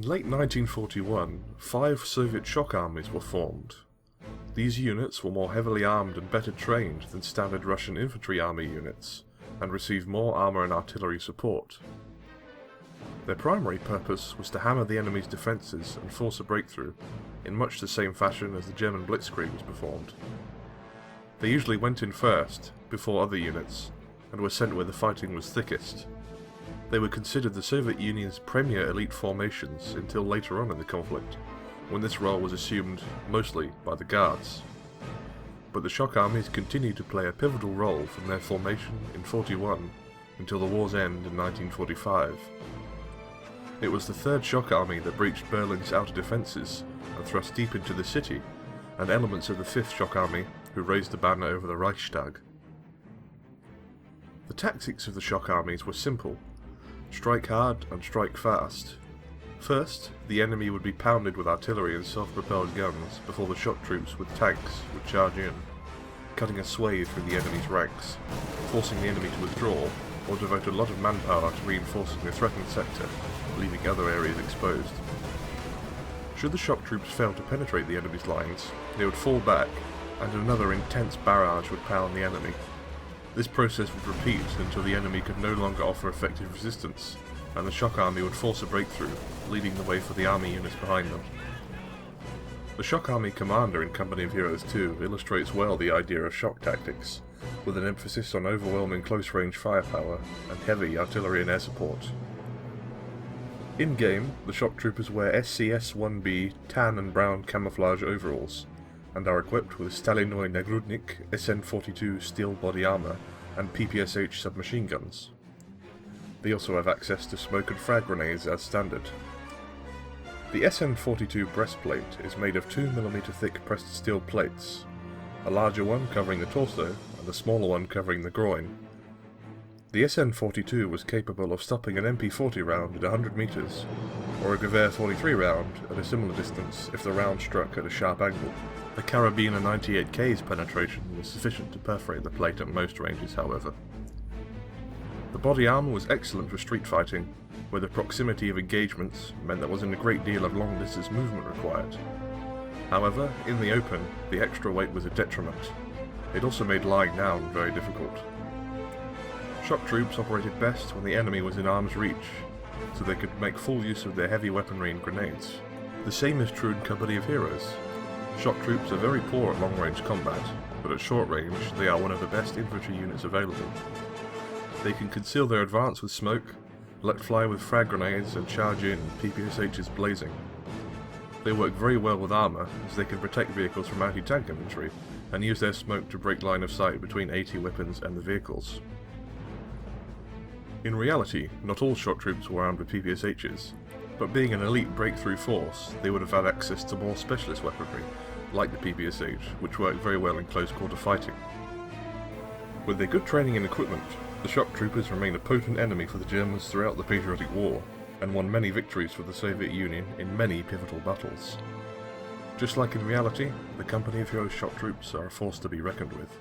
late 1941, 5 Soviet shock armies were formed. These units were more heavily armed and better trained than standard Russian infantry army units, and received more armour and artillery support. Their primary purpose was to hammer the enemy's defences and force a breakthrough, in much the same fashion as the German blitzkrieg was performed. They usually went in first, before other units, and were sent where the fighting was thickest. They were considered the Soviet Union's premier elite formations until later on in the conflict, when this role was assumed mostly by the Guards. But the shock armies continued to play a pivotal role from their formation in 1941 until the war's end in 1945. It was the 3rd Shock Army that breached Berlin's outer defences and thrust deep into the city, and elements of the 5th Shock Army who raised the banner over the Reichstag. The tactics of the shock armies were simple: strike hard and strike fast. First, the enemy would be pounded with artillery and self-propelled guns before the shock troops with tanks would charge in, cutting a swathe through the enemy's ranks, forcing the enemy to withdraw, or devote a lot of manpower to reinforcing the threatened sector, leaving other areas exposed. Should the shock troops fail to penetrate the enemy's lines, they would fall back, and another intense barrage would pound the enemy. This process would repeat until the enemy could no longer offer effective resistance, and the shock army would force a breakthrough, leading the way for the army units behind them. The shock army commander in Company of Heroes 2 illustrates well the idea of shock tactics, with an emphasis on overwhelming close-range firepower and heavy artillery and air support. In-game, the shock troopers wear SCS-1B tan and brown camouflage overalls, and are equipped with Staliной Nagrudnik SN-42 steel body armour and PPSH submachine guns. They also have access to smoke and frag grenades as standard. The SN-42 breastplate is made of 2mm thick pressed steel plates, a larger one covering the torso and a smaller one covering the groin. The SN-42 was capable of stopping an MP-40 round at 100 metres, or a Gewehr 43 round at a similar distance if the round struck at a sharp angle. The Karabiner 98K's penetration was sufficient to perforate the plate at most ranges, however. The body armour was excellent for street fighting, where the proximity of engagements meant there wasn't a great deal of long-distance movement required. However, in the open, the extra weight was a detriment. It also made lying down very difficult. Shock troops operated best when the enemy was in arm's reach, so they could make full use of their heavy weaponry and grenades. The same is true in Company of Heroes. Shock troops are very poor at long-range combat, but at short range they are one of the best infantry units available. They can conceal their advance with smoke, let fly with frag grenades and charge in PPSHs blazing. They work very well with armour, as they can protect vehicles from anti-tank infantry, and use their smoke to break line of sight between AT weapons and the vehicles. In reality, not all shock troops were armed with PPSHs, but being an elite breakthrough force, they would have had access to more specialist weaponry, like the PPSH, which worked very well in close quarter fighting. With their good training and equipment, the shock troopers remained a potent enemy for the Germans throughout the Patriotic War, and won many victories for the Soviet Union in many pivotal battles. Just like in reality, the Company of Heroes shock troops are a force to be reckoned with.